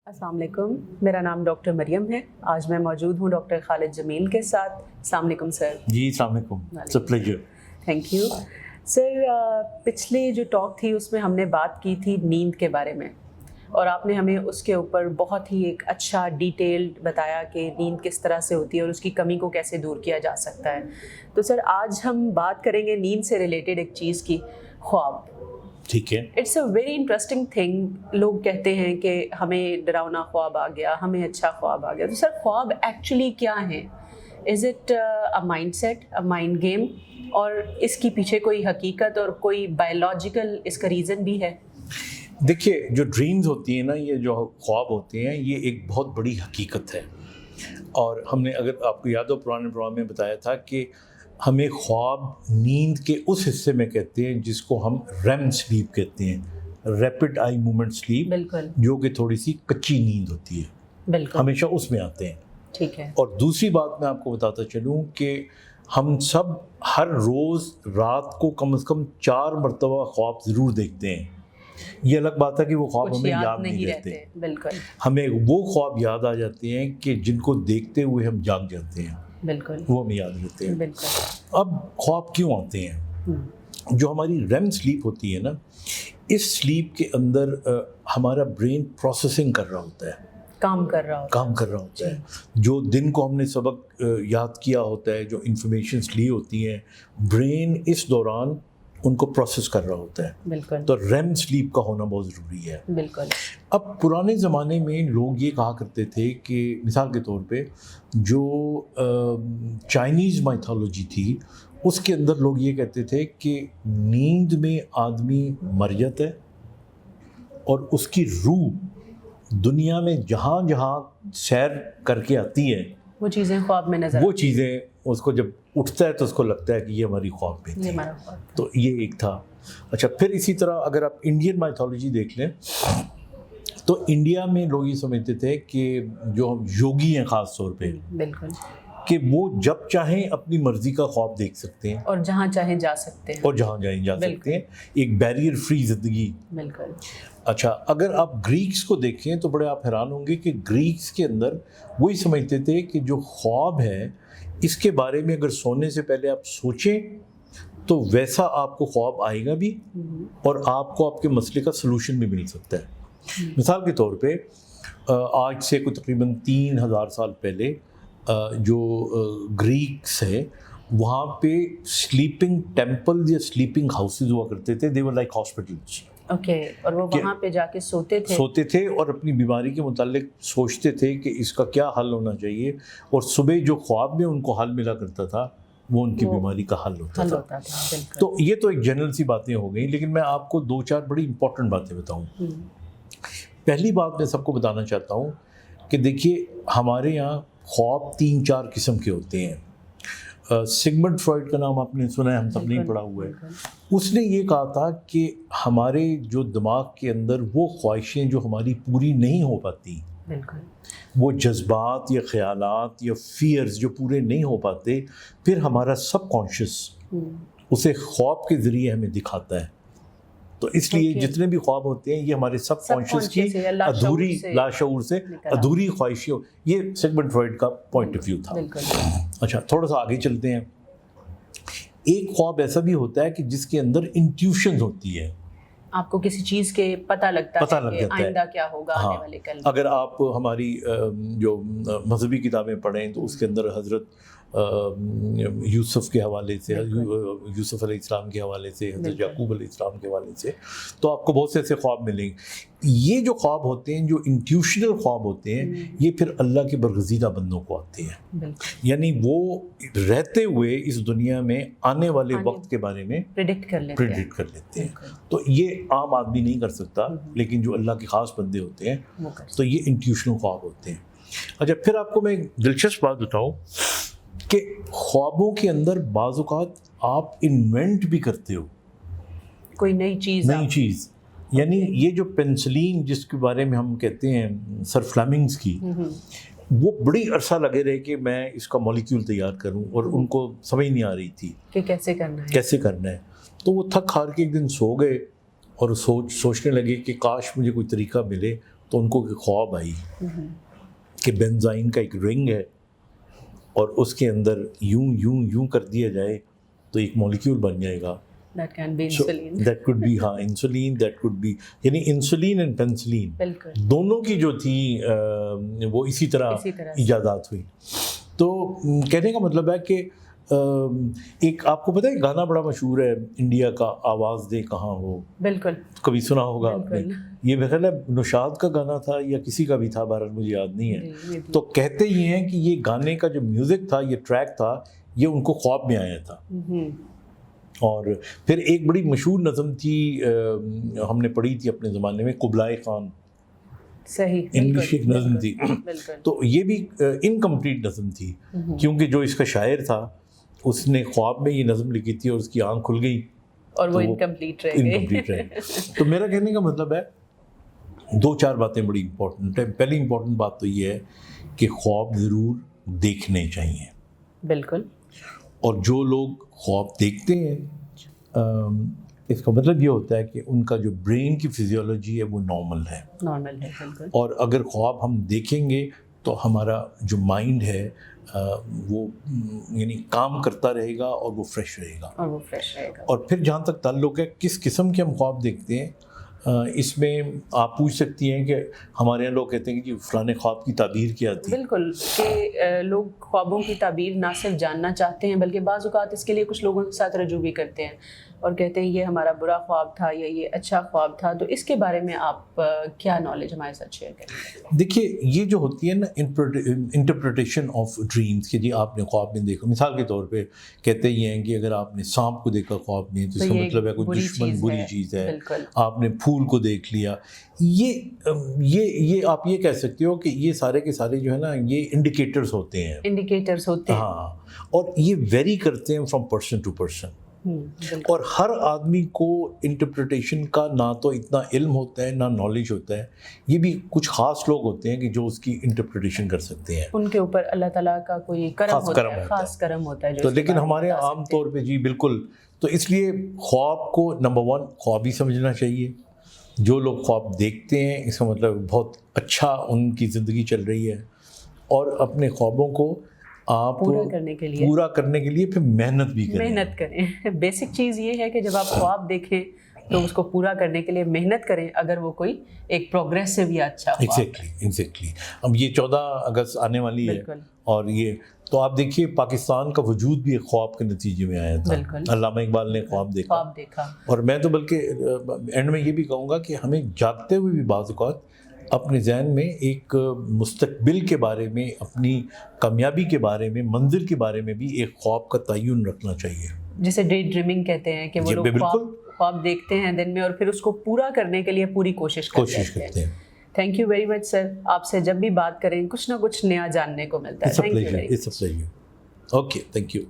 अस्सलाम वालेकुम, मेरा नाम डॉक्टर मरियम है। आज मैं मौजूद हूँ डॉक्टर खालिद जमील के साथ। अस्सलाम वालेकुम सर। जी अस्सलाम वालेकुम, it's a pleasure. Thank you sir. पिछली जो टॉक थी उसमें हमने बात की थी नींद के बारे में, और आपने हमें उसके ऊपर बहुत ही एक अच्छा डिटेल्ड बताया कि नींद किस तरह से होती है और उसकी कमी को कैसे दूर किया जा सकता है। तो सर आज हम बात करेंगे नींद से रिलेटेड एक चीज़ की, ख्वाब। ठीक है। It's a very interesting thing. लोग कहते हैं कि हमें डरावना ख्वाब आ गया, हमें अच्छा ख्वाब आ गया। तो सर ख्वाब एक्चुअली क्या है? Is it a mind set, a mind game, और इसकी पीछे कोई हकीकत और कोई बायोलॉजिकल इसका रीज़न भी है? देखिए, जो ड्रीम्स होती हैं ना, ये जो ख्वाब होते हैं, ये एक बहुत बड़ी हकीकत है। और हमने, अगर आपको याद हो, पुराने प्रोग्राम में बताया था कि हमें ख्वाब नींद के उस हिस्से में कहते हैं जिसको हम रेम स्लीप कहते हैं, रैपिड आई मूवमेंट स्लीप, बिल्कुल, जो कि थोड़ी सी कच्ची नींद होती है, बिल्कुल, हमेशा उसमें आते हैं। ठीक है। और दूसरी बात मैं आपको बताता चलूँ कि हम सब हर रोज़ रात को कम से कम 4 मरतबा ख्वाब ज़रूर देखते हैं। ये अलग बात है कि वो ख्वाब हमें याद नहीं रहते। बिल्कुल, हमें वो ख्वाब याद आ जाते हैं कि जिनको देखते हुए हम जाग जाते हैं, बिल्कुल, वो हमें याद रहते हैं। बिल्कुल। अब ख्वाब क्यों आते हैं? जो हमारी रेम स्लीप होती है ना, इस स्लीप के अंदर हमारा ब्रेन प्रोसेसिंग कर रहा होता है, काम कर रहा होता है। जो दिन को हमने सबक याद किया होता है, जो इंफॉर्मेशंस ली होती हैं, ब्रेन इस दौरान उनको प्रोसेस कर रहा होता है। बिल्कुल, तो रेम स्लीप का होना बहुत ज़रूरी है। बिल्कुल। अब पुराने ज़माने में लोग ये कहा करते थे कि मिसाल के तौर पे जो चाइनीज़ माइथोलॉजी थी, उसके अंदर लोग ये कहते थे कि नींद में आदमी मर जाता है और उसकी रूह दुनिया में जहाँ जहाँ सैर करके आती है, वो चीज़ें ख्वाब में नजर, वो चीज़ें उसको जब उठता है तो उसको लगता है कि ये हमारी ख्वाब में थी। तो ये एक था। अच्छा, फिर इसी तरह अगर आप इंडियन माइथोलॉजी देख लें, तो इंडिया में लोग ये समझते थे कि जो योगी हैं ख़ास तौर पे, बिल्कुल, कि वो जब चाहें अपनी मर्ज़ी का ख्वाब देख सकते हैं और जहाँ चाहें जा सकते हैं, सकते हैं, एक बैरियर फ्री ज़िंदगी। बिल्कुल। अच्छा, अगर आप ग्रीक्स को देखें तो बड़े आप हैरान होंगे कि ग्रीक्स के अंदर वही समझते थे कि जो ख्वाब है, इसके बारे में अगर सोने से पहले आप सोचें तो वैसा आपको ख्वाब आएगा भी और आपको आपके मसले का सलूशन भी मिल सकता है। मिसाल के तौर पे आज से कोई तकरीबन 3000 साल पहले जो ग्रीक्स है, वहाँ पे स्लीपिंग टेम्पल या स्लीपिंग हाउसेज हुआ करते थे। दे वर लाइक हॉस्पिटल्स। ओके, और वो वहाँ पे जाके सोते थे और अपनी बीमारी के मुतालिक सोचते थे कि इसका क्या हल होना चाहिए, और सुबह जो ख्वाब में उनको हल मिला करता था वो उनकी बीमारी का हल होता था। तो ये तो एक जनरल सी बातें हो गई, लेकिन मैं आपको 2-4 बड़ी इंपॉर्टेंट बातें बताऊं। पहली बात मैं सबको बताना चाहता हूँ कि देखिए, हमारे यहाँ ख्वाब 3-4 किस्म के होते हैं। सिगमंड फ्रॉइड का नाम आपने सुना है, हम सब नहीं पढ़ा हुआ है। उसने ये कहा था कि हमारे जो दिमाग के अंदर वो ख्वाहिशें जो हमारी पूरी नहीं हो पाती, वो जज्बात या ख्यालात या फियर्स जो पूरे नहीं हो पाते, फिर हमारा सबकॉन्शियस उसे ख्वाब के ज़रिए हमें दिखाता है। तो इसलिए जितने भी ख्वाब होते हैं, ये हमारे सबकॉन्शियस की अधूरी, लाशऊर से अधूरी ख्वाहिशें, ये सिगमंड फ्रॉइड का पॉइंट ऑफ व्यू था। अच्छा, थोड़ा सा आगे चलते हैं। एक ख्वाब ऐसा भी होता है कि जिसके अंदर इंट्यूशन होती है, आपको किसी चीज़ के पता लगता है कि आइंदा क्या होगा, आने वाले कल। अगर आप हमारी जो मजहबी किताबें पढ़ें तो उसके अंदर हज़रत यूसुफ के हवाले से, यूसुफ अलैहिस्सलाम के हवाले से, हज़रत याकूब अलैहिस्सलाम के हवाले से, तो आपको बहुत से ऐसे ख्वाब मिलेंगे। ये जो ख्वाब होते हैं, जो इंट्यूशनल ख्वाब होते हैं, ये फिर अल्लाह के बरगज़ीदा बंदों को आते हैं। यानी वो रहते हुए इस दुनिया में आने वाले वक्त के बारे में प्रेडिक्ट कर लेते हैं। तो ये आम आदमी नहीं कर सकता, लेकिन जो अल्लाह के ख़ास बंदे होते हैं, तो ये इंट्यूशनल ख्वाब होते हैं। अच्छा, फिर आपको मैं एक दिलचस्प बात बताऊँ कि ख्वाबों के अंदर बाज़ औक़ात आप इन्वेंट भी करते हो कोई नई चीज़। यानी ये जो पेंसिलिन जिसके बारे में हम कहते हैं सर फ्लेमिंग्स की, वो बड़ी अरसा लगे रहे कि मैं इसका मॉलिक्यूल तैयार करूं, और उनको समझ नहीं आ रही थी कि कैसे करना है। तो वो थक हार के एक दिन सो गए और सोचने लगे कि काश मुझे कोई तरीका मिले تو ان کو ایک خواب آئی کہ بینزائن کا ایک رنگ ہے اور اس کے اندر یوں یوں یوں کر دیا جائے تو ایک مولیکیول بن جائے گا. That can be insulin. That could be insulin, that could be یعنی انسولین اینڈ پینسلین بالکل دونوں کی جو تھی وہ اسی طرح ایجادات ہوئی. تو کہنے کا مطلب ہے کہ ایک آپ کو پتہ ہے گانا بڑا مشہور ہے انڈیا کا، آواز دے کہاں ہو، بالکل کبھی سنا ہوگا آپ نے. یہ میرا خیال ہے نشاد کا گانا تھا یا کسی کا بھی تھا، بہرحال مجھے یاد نہیں ہے. تو کہتے یہ ہیں کہ یہ گانے کا جو میوزک تھا، یہ ٹریک تھا، یہ ان کو خواب میں آیا تھا. اور پھر ایک بڑی مشہور نظم تھی ہم نے پڑھی تھی اپنے زمانے میں، قبلائے خان، صحیح انگلش ایک نظم تھی. تو یہ بھی انکمپلیٹ نظم تھی کیونکہ جو اس کا شاعر تھا اس نے خواب میں یہ نظم لکھی تھی اور اس کی آنکھ کھل گئی اور وہ انکمپلیٹ رہے. تو میرا کہنے کا مطلب ہے 2-4 باتیں بڑی امپورٹنٹ ہیں. پہلی امپورٹنٹ بات تو یہ ہے کہ خواب ضرور دیکھنے چاہیے. بالکل. اور جو لوگ خواب دیکھتے ہیں اس کا مطلب یہ ہوتا ہے کہ ان کا جو برین کی فزیولوجی ہے وہ نارمل ہے. بالکل. اور اگر خواب ہم دیکھیں گے تو ہمارا جو مائنڈ ہے وہ یعنی کام کرتا رہے گا اور وہ فریش رہے گا. اور پھر جہاں تک تعلق ہے کس قسم کے ہم خواب دیکھتے ہیں، اس میں آپ پوچھ سکتی ہیں کہ ہمارے یہاں لوگ کہتے ہیں کہ فلانے خواب کی تعبیر کیا تھی. بالکل، کہ لوگ خوابوں کی تعبیر نہ صرف جاننا چاہتے ہیں بلکہ بعض اوقات اس کے لیے کچھ لوگوں کے ساتھ رجوع بھی کرتے ہیں اور کہتے ہیں یہ ہمارا برا خواب تھا یا یہ اچھا خواب تھا. تو اس کے بارے میں آپ کیا نالج ہمارے ساتھ شیئر کریں؟ دیکھیے یہ جو ہوتی ہے نا انٹرپریٹیشن آف ڈریمز کہ جی آپ نے خواب میں دیکھا، مثال کے طور پہ کہتے یہ ہیں کہ اگر آپ نے سانپ کو دیکھا خواب میں تو اس کا مطلب ہے کوئی دشمن بری چیز ہے. آپ نے پھول کو دیکھ لیا، یہ آپ یہ کہہ سکتے ہو کہ یہ سارے کے سارے جو ہے نا یہ انڈیکیٹرز ہوتے ہیں. ہاں، اور یہ ویری کرتے ہیں فرام پرسن ٹو پرسن. اور ہر آدمی کو انٹرپریٹیشن کا نہ تو اتنا علم ہوتا ہے نہ نالج ہوتا ہے. یہ بھی کچھ خاص لوگ ہوتے ہیں کہ جو اس کی انٹرپریٹیشن کر سکتے ہیں، ان کے اوپر اللہ تعالیٰ کا کوئی خاص کرم ہوتا ہے. تو لیکن ہمارے عام طور پہ جی بالکل. تو اس لیے خواب کو نمبر 1 خواب ہی سمجھنا چاہیے. جو لوگ خواب دیکھتے ہیں اس کا مطلب بہت اچھا ان کی زندگی چل رہی ہے. اور اپنے خوابوں کو آپ پورا کرنے کے لیے پھر محنت بھی کریں. بیسک چیز یہ ہے کہ جب آپ خواب دیکھیں تو اس کو پورا کرنے کے لیے محنت کریں، اگر وہ کوئی ایک پروگریسو یا اچھا خواب ہے. ایگزیکٹلی. اب یہ 14 اگست آنے والی ہے اور یہ تو آپ دیکھیے پاکستان کا وجود بھی ایک خواب کے نتیجے میں آیا تھا. علامہ اقبال نے خواب دیکھا. اور میں تو بلکہ اینڈ میں یہ بھی کہوں گا کہ ہمیں جاگتے ہوئے بھی بعض اوقات اپنے ذہن میں ایک مستقبل کے بارے میں، اپنی کامیابی کے بارے میں، منزل کے بارے میں بھی ایک خواب کا تعین رکھنا چاہیے، جسے ڈے ڈریمنگ کہتے ہیں کہ وہ لوگ خواب دیکھتے ہیں دن میں اور پھر اس کو پورا کرنے کے لیے پوری کوشش کرتے ہیں. تھینک یو ویری مچ سر. آپ سے جب بھی بات کریں کچھ نہ کچھ نیا جاننے کو ملتا ہے. Okay, thank you.